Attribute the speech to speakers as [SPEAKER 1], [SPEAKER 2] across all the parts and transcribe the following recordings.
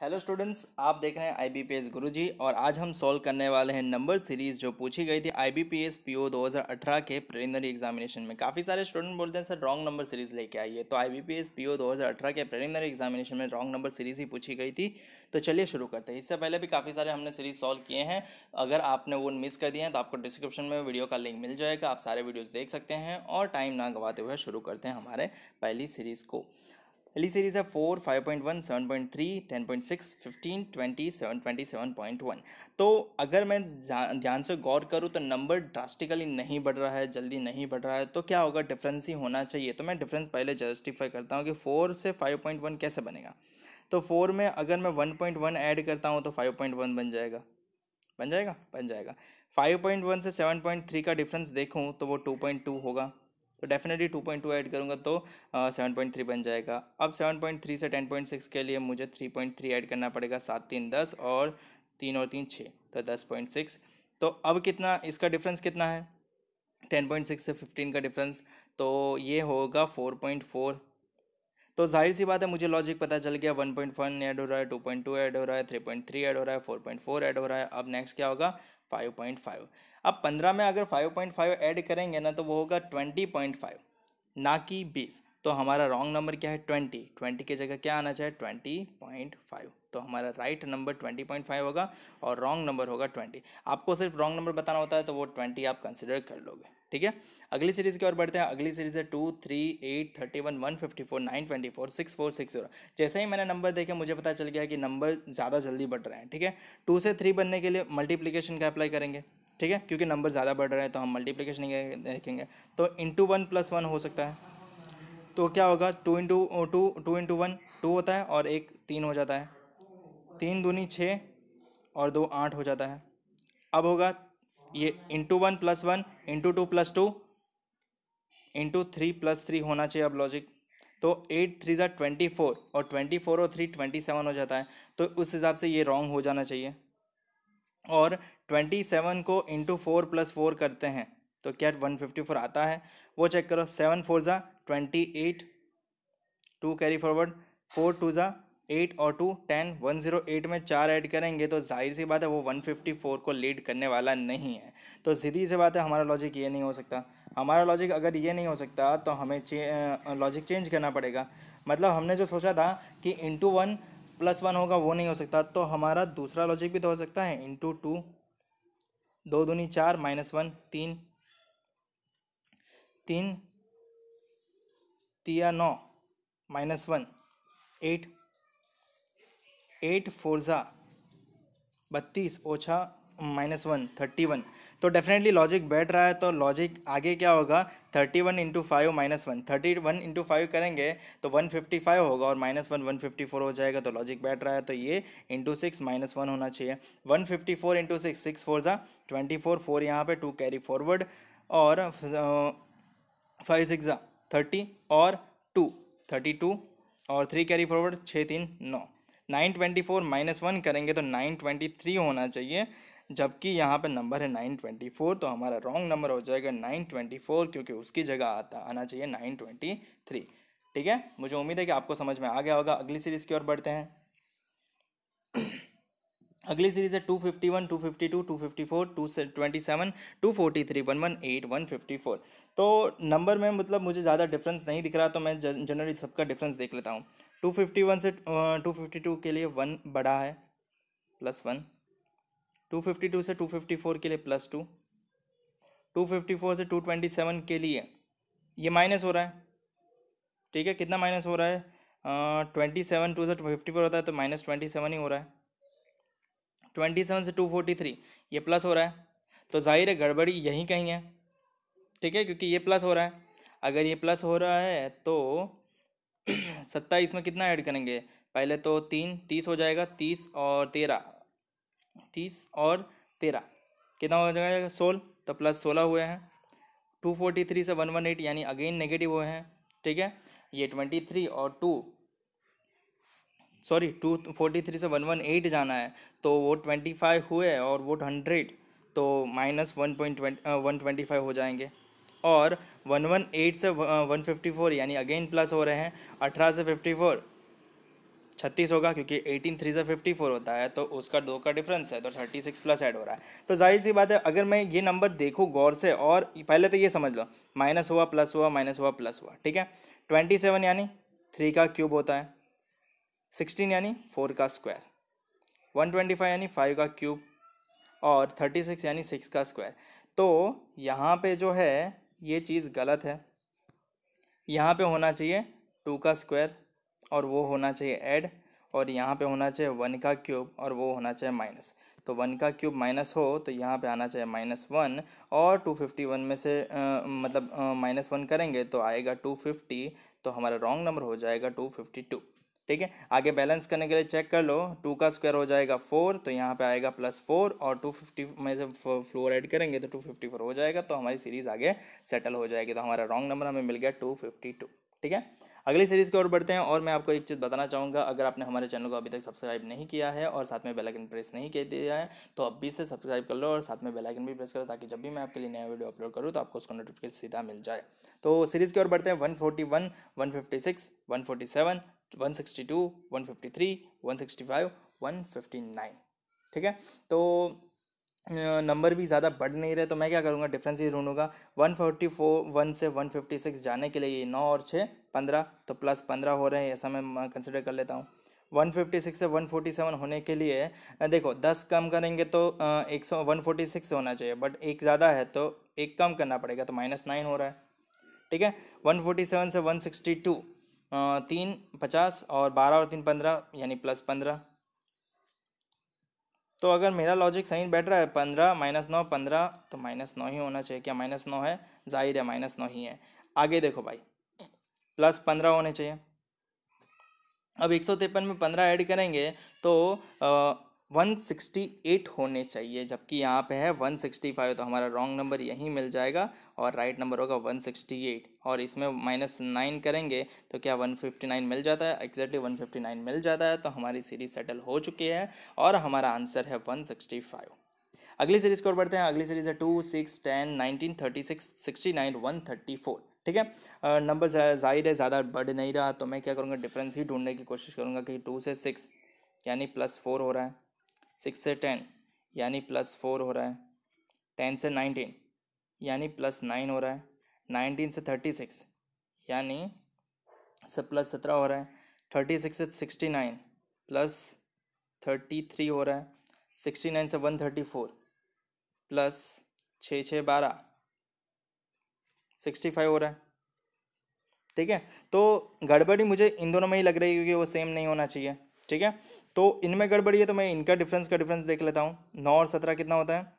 [SPEAKER 1] Hello students, आप देख रहे हैं IBPS गुरुजी और आज हम सॉल्व करने वाले हैं नंबर सीरीज जो पूछी गई थी IBPS PO 2018 के प्रिलिमिनरी एग्जामिनेशन में। काफ़ी सारे स्टूडेंट बोलते हैं सर रॉन्ग नंबर सीरीज लेके आइए, तो IBPS PO 2018 के प्रिलिमिनरी एग्जामिनेशन में रॉन्ग नंबर सीरीज ही पूछी गई थी। तो चलिए शुरू करते हैं। इससे पहले भी काफ़ी सारे हमने सीरीज सॉल्व किए हैं। अगर आपने वो मिस कर दिए हैं तो आपको डिस्क्रिप्शन में वीडियो का लिंक मिल जाएगा, आप सारे वीडियोज़ देख सकते हैं। और टाइम ना गवाते हुए शुरू करते हैं हमारे पहली सीरीज़ को। पहली सीरीज है 4, 5.1, 7.3, 10.6, 15, 20, 27.1। तो अगर मैं ध्यान से गौर करूँ तो नंबर ड्रास्टिकली नहीं बढ़ रहा है, जल्दी नहीं बढ़ रहा है, तो क्या होगा, डिफरेंस ही होना चाहिए। तो मैं डिफरेंस पहले जस्टिफाई करता हूँ कि 4 से 5.1 कैसे बनेगा। तो 4 में अगर मैं 1.1 ऐड करता हूँ तो 5.1 बन जाएगा, बन जाएगा, बन जाएगा। 5.1 से 7.3 का डिफरेंस देखूँ तो वो 2.2 होगा, तो डेफिनेटली 2.2 ऐड करूँगा तो 7.3 बन जाएगा। अब 7.3 से 10.6 के लिए मुझे 3.3 ऐड करना पड़ेगा। 7 3 10 और 3 और 3 6, तो 10.6। तो अब कितना इसका डिफरेंस कितना है, 10.6 से 15 का डिफरेंस, तो ये होगा 4.4। तो जाहिर सी बात है, मुझे लॉजिक पता चल गया। 1.1 ऐड हो रहा है, 2.2 ऐड हो रहा है, 3.3 ऐड हो रहा है, 4.4 ऐड हो रहा है। अब नेक्स्ट क्या होगा, 5.5। अब 15 में अगर 5.5 ऐड करेंगे ना तो वो होगा 20.5, ना कि 20। तो हमारा रॉन्ग नंबर क्या है, 20 की जगह क्या आना चाहिए, 20.5। तो हमारा राइट नंबर 20.5 होगा और रॉन्ग नंबर होगा 20। आपको सिर्फ रॉन्ग नंबर बताना होता है तो वो 20 आप कंसिडर कर लोगे, ठीक है। अगली सीरीज की ओर बढ़ते हैं। अगली सीरीज है 2, 3, 8, 31, 154, 924, 6460। जैसे ही मैंने नंबर देखे मुझे पता चल गया कि नंबर ज़्यादा जल्दी बढ़ रहे हैं, ठीक है। 2 से 3 बनने के लिए मल्टीप्लीकेशन का अप्लाई करेंगे, ठीक है, क्योंकि नंबर ज़्यादा बढ़ रहे हैं तो हम मल्टीप्लीकेशन देखेंगे। तो इंटू 1 + 1 हो सकता है, तो क्या होगा, 2 × 1 2 होता है और एक 3 हो जाता है। 3 दूनी 6 और 2 8 हो जाता है। अब होगा ये इंटू 1 + 1 इंटू 2 + 2 इंटू 3 + 3 होना चाहिए अब लॉजिक। तो 8 3 = 24 और 24 और 3 27 हो जाता है। तो उस हिसाब से ये रॉन्ग हो जाना चाहिए। और 27 को इंटू 4 + 4 करते हैं तो क्या 154 आता है, वो चेक करो। 7 4 = 28, 2 कैरी फॉरवर्ड, 4 2 = 8 और 2 10, 108 में 4 ऐड करेंगे तो जाहिर सी बात है वो 154 को लीड करने वाला नहीं है। तो सीधी सी बात है, हमारा लॉजिक ये नहीं हो सकता। हमारा लॉजिक अगर ये नहीं हो सकता तो हमें लॉजिक चेंज करना पड़ेगा। मतलब हमने जो सोचा था कि इंटू 1 + 1 होगा वो नहीं हो सकता, तो हमारा दूसरा लॉजिक भी तो हो सकता है, इंटू 2, 2 दूनी 4 -1 3, 3 तिया 9 -1 8, 8 4 = 32 ओछा -1 31। तो डेफिनेटली लॉजिक बैठ रहा है, तो लॉजिक आगे क्या होगा, 31 × 5 -1, 31 × 5 करेंगे तो 155 होगा और -1 154 हो जाएगा। तो लॉजिक बैठ रहा है, तो ये इंटू 6 -1 होना चाहिए। 154 × 6 6 4 = 24, 4 यहाँ पे 2 कैरी फॉरवर्ड और 5 6 = 30 और 2 32 और 3 कैरी फॉरवर्ड 6 3 9। 924 -1 करेंगे तो 923 होना चाहिए, जबकि यहाँ पे नंबर है 924। तो हमारा रॉन्ग नंबर हो जाएगा 924, क्योंकि उसकी जगह आना चाहिए 923, ठीक है। मुझे उम्मीद है कि आपको समझ में आ गया होगा। अगली सीरीज की ओर बढ़ते हैं। अगली सीरीज है 251, 252, 254, 227, 243, 118, 154। तो नंबर में मतलब मुझे ज़्यादा डिफरेंस नहीं दिख रहा, तो मैं जनरली सबका डिफरेंस देख लेता हूँ। 251 से 252 के लिए 1 बड़ा है, +1। 252 से 254 के लिए +2। 254 से 227 के लिए ये माइनस हो रहा है, ठीक है। कितना माइनस हो रहा है, 27, 2 से 54 होता है तो -27 ही हो रहा है। 27 से 243 ये प्लस हो रहा है, तो जाहिर है गड़बड़ी यहीं कहीं है, ठीक है, क्योंकि ये प्लस हो रहा है। अगर ये प्लस हो रहा है तो 27 में कितना ऐड करेंगे, पहले तो 3 30 हो जाएगा, 30 और 13 30 और 13 कितना हो जाएगा, 16, तो +16 हुए हैं। 243 से 118 यानी अगेन नेगेटिव हुए हैं, ठीक है। ये 23 और 243 से 118 जाना है, तो वो 25 हुए और वो 100, तो -1.125 हो जाएंगे। और 118 से 154 यानी अगेन प्लस हो रहे हैं। 18 से 54 36 होगा, क्योंकि 18 3 से 54 होता है, तो उसका 2 का डिफरेंस है, तो 36 प्लस ऐड हो रहा है। तो जाहिर सी बात है, अगर मैं ये नंबर देखूँ गौर से, और पहले तो ये समझ लो, माइनस हुआ प्लस हुआ, माइनस हुआ प्लस हुआ, ठीक है। 27 यानी 3 का क्यूब होता है, 16 यानी 4 का स्क्वायर, 125 यानी 5 का क्यूब, और 36 यानी 6 का स्क्वायर। तो यहाँ पे जो है ये चीज़ गलत है, यहाँ पे होना चाहिए 2 का स्क्वायर, और वो होना चाहिए ऐड, और यहाँ पे होना चाहिए 1 का क्यूब, और वो होना चाहिए माइनस। तो 1 का क्यूब माइनस हो तो यहाँ पे आना चाहिए -1, और 251 में से मतलब -1 करेंगे तो आएगा 250, तो हमारा रॉन्ग नंबर हो जाएगा 252। ठीक है, आगे बैलेंस करने के लिए चेक कर लो, 2 का स्क्वायर हो जाएगा 4, तो यहाँ पे आएगा +4, और 250 में से फ्लोर ऐड करेंगे तो 254 हो जाएगा, तो हमारी सीरीज़ आगे सेटल हो जाएगी। तो हमारा रॉन्ग नंबर हमें मिल गया 252। ठीक है, अगली सीरीज़ की ओर बढ़ते हैं, और मैं आपको एक चीज़ बताना चाहूँगा, अगर आपने हमारे चैनल को अभी तक सब्सक्राइब नहीं किया है और साथ में बेल आइकन प्रेस नहीं किया दिया है, तो अभी से सब्सक्राइब कर लो और साथ में बेल आइकन भी प्रेस करो, ताकि जब भी मैं आपके लिए नया वीडियो अपलोड करूँ तो आपको उसका नोटिफिकेशन सीधा मिल जाए। तो सीरीज़ की ओर बढ़ते हैं। 141, 156, 147, 162, 153, 165, 159। ठीक है, तो नंबर भी ज़्यादा बढ़ नहीं रहे, तो मैं क्या करूँगा, डिफरेंस ही ढूंढूंगा। 144 से 156 जाने के लिए ये 9 और 6 15, तो +15 हो रहे हैं, ऐसा मैं कंसिडर कर लेता हूँ। 156 से 147 होने के लिए देखो 10 कम करेंगे तो 146 होना चाहिए, बट एक ज़्यादा है तो एक कम करना पड़ेगा, तो -9 हो रहा है। ठीक है, 147 से 162, 3 50, और 12 और 3 15, यानी +15। तो अगर मेरा लॉजिक सही बैठ रहा है, 15 -9 15, तो -9 ही होना चाहिए। क्या -9 है? जाहिर है -9 ही है। आगे देखो भाई, +15 होने चाहिए। अब 153 में 15 ऐड करेंगे तो 168 होने चाहिए, जबकि यहाँ पे है 165, तो हमारा रॉन्ग नंबर यहीं मिल जाएगा, और राइट नंबर होगा 168। और इसमें -9 करेंगे तो क्या 159 मिल जाता है? एग्जैक्टली 159 मिल जाता है, तो हमारी सीरीज सेटल हो चुकी है, और हमारा आंसर है 165। अगली सीरीज की ओर बढ़ते हैं। अगली सीरीज है 2 6 10 19 36 69 134। ठीक है, नंबर जाहिर है ज़्यादा बढ़ नहीं रहा, तो मैं क्या करूँगा, डिफरेंस ही ढूंढने की कोशिश करूँगा कि 2 से 6 यानी +4 हो रहा है, 6 से 10 यानी +4 हो रहा है, 10 से 19 यानी +9 हो रहा है, 19 से 36 यानी +17 हो रहा है, 36 से 69 +33 हो रहा है, 69 से 134 प्लस 6 6 12 65 हो रहा है। ठीक है, तो गड़बड़ी मुझे इन दोनों में ही लग रही है, क्योंकि वो सेम नहीं होना चाहिए। ठीक है, तो इनमें गड़बड़ी है, तो मैं इनका डिफरेंस का डिफरेंस देख लेता हूँ। 9 और 17 कितना होता है?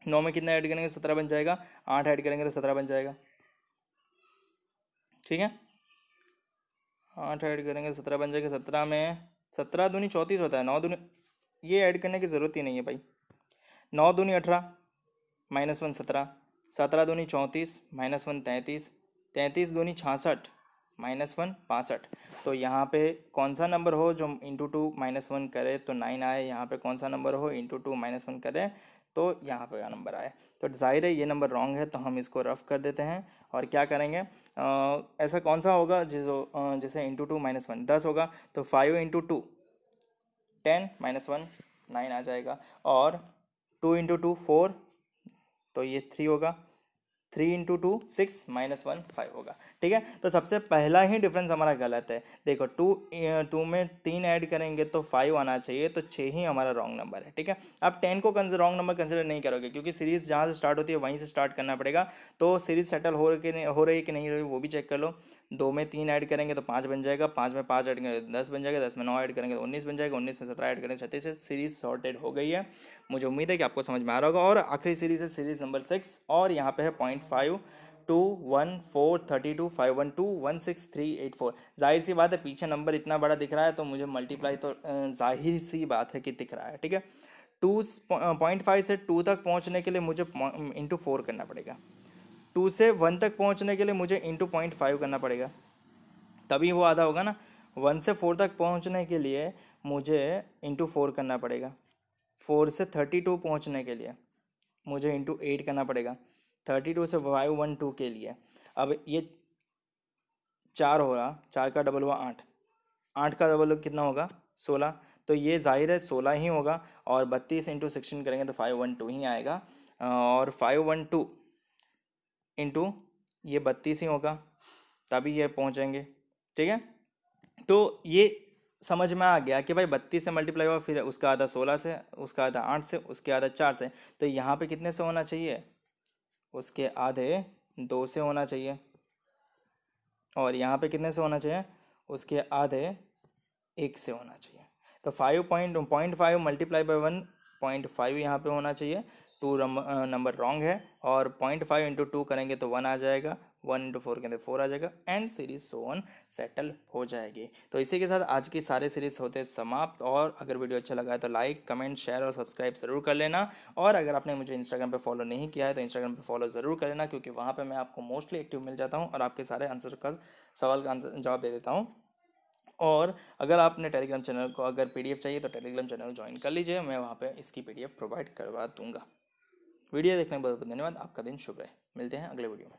[SPEAKER 1] 9 में कितना ऐड करेंगे? 17 बन जाएगा। 8 ऐड करेंगे तो 17 बन जाएगा। ठीक है, 8 ऐड करेंगे तो 17 बन जाएगा। 17 में 17 दूनी 34 होता है। 9 दूनी, ये ऐड करने की ज़रूरत ही नहीं है भाई। 9 दूनी 18, -1 17, 17 दूनी 34, -1 33, 33 दूनी 66, -1 65। तो यहाँ पे कौन सा नंबर हो जो इंटू 2 -1 करे तो 9 आए, यहाँ पे कौन सा नंबर हो इंटू 2 -1 करे तो यहाँ पे का नंबर आए। तो जाहिर है ये नंबर रॉन्ग है, तो हम इसको रफ कर देते हैं, और क्या करेंगे, ऐसा कौन सा होगा जैसे इंटू 2 -1 10 होगा, तो 5 इंटू 2 10, -1 9 आ जाएगा, और 2 इंटू 2 4, तो ये 3 होगा। 3 इंटू 2 6, -1 5 होगा। ठीक है, तो सबसे पहला ही डिफरेंस हमारा गलत है। देखो 2 में 3 ऐड करेंगे तो 5 आना चाहिए, तो 6 ही हमारा रॉन्ग नंबर है। ठीक है, अब 10 को रॉन्ग नंबर कंसिडर नहीं करोगे, क्योंकि सीरीज जहाँ से स्टार्ट होती है वहीं से स्टार्ट करना पड़ेगा। तो सीरीज सेटल हो रही है कि नहीं हो रही, वो भी चेक कर लो। 2 में 3 ऐड करेंगे तो 5 बन जाएगा, 5 में 5 ऐड करेंगे तो 10 बन जाएगा, 10 में 9 ऐड करेंगे तो 19 बन जाएगा, 19 में 17 ऐड करेंगे 36 से सीरीज सॉर्टेड हो गई है। मुझे उम्मीद है कि आपको समझ में आ रहा होगा। और आखिरी सीरीज है सीरीज नंबर 6, और यहाँ पे है 0.5 2 1 4 32 5 1 2 1 6 3 8 4। जाहिर सी बात है, पीछे नंबर इतना बड़ा दिख रहा है, तो मुझे मल्टीप्लाई तो जाहिर सी बात है कि दिख रहा है। ठीक है, 2.5 से 2 तक पहुंचने के लिए मुझे इंटू 4 करना पड़ेगा। 2 से 1 तक पहुंचने के लिए मुझे इंटू 0.5 करना पड़ेगा, तभी वो आधा होगा ना। 1 से 4 तक पहुंचने के लिए मुझे इंटू 4 करना पड़ेगा। 4 से 32 पहुंचने के लिए मुझे इंटू 8 करना पड़ेगा। 32 से 512 के लिए अब ये 4 होगा, 4 का डबल हुआ 8, 8 का डबल कितना होगा 16, तो ये जाहिर है 16 ही होगा। और 32 इंटू 16 करेंगे तो 512 ही आएगा। और 512 इंटू ये 32 ही होगा, तभी ये पहुंचेंगे। ठीक है, तो ये समझ में आ गया कि भाई 32 से मल्टीप्लाई हुआ, फिर उसका आधा 16 से, उसका आधा 8 से, उसके आधा 4 से, तो यहाँ पे कितने से होना चाहिए, उसके आधे 2 से होना चाहिए। और यहाँ पे कितने से होना चाहिए, उसके आधे 1 से होना चाहिए। तो 5.5 मल्टीप्लाई बाई 1.5 यहाँ पे होना चाहिए। टू नंबर रॉन्ग है। और 0.5 इंटू 2 करेंगे तो 1 आ जाएगा, 1 इंटू 4 करेंगे 4 आ जाएगा, and series so on settle हो जाएगी। तो इसी के साथ आज की सारे सीरीज होते हैं समाप्त। और अगर वीडियो अच्छा लगा है तो लाइक, कमेंट, शेयर और सब्सक्राइब ज़रूर कर लेना। और अगर आपने मुझे इंस्टाग्राम पे फॉलो नहीं किया है तो इंस्टाग्राम पे फॉलो ज़रूर कर लेना, क्योंकि वहाँ पे मैं आपको मोस्टली एक्टिव मिल जाता हूँ और आपके सारे आंसर का सवाल का आंसर जवाब दे देता हूँ। और अगर आपने टेलीग्राम चैनल को अगर पीडीएफ चाहिए तो टेलीग्राम चैनल ज्वाइन कर लीजिए, मैं वहाँ पे इसकी पीडीएफ प्रोवाइड करवा दूंगा। वीडियो देखने के बहुत बहुत धन्यवाद। आपका दिन शुभ रहे। मिलते हैं अगले वीडियो में।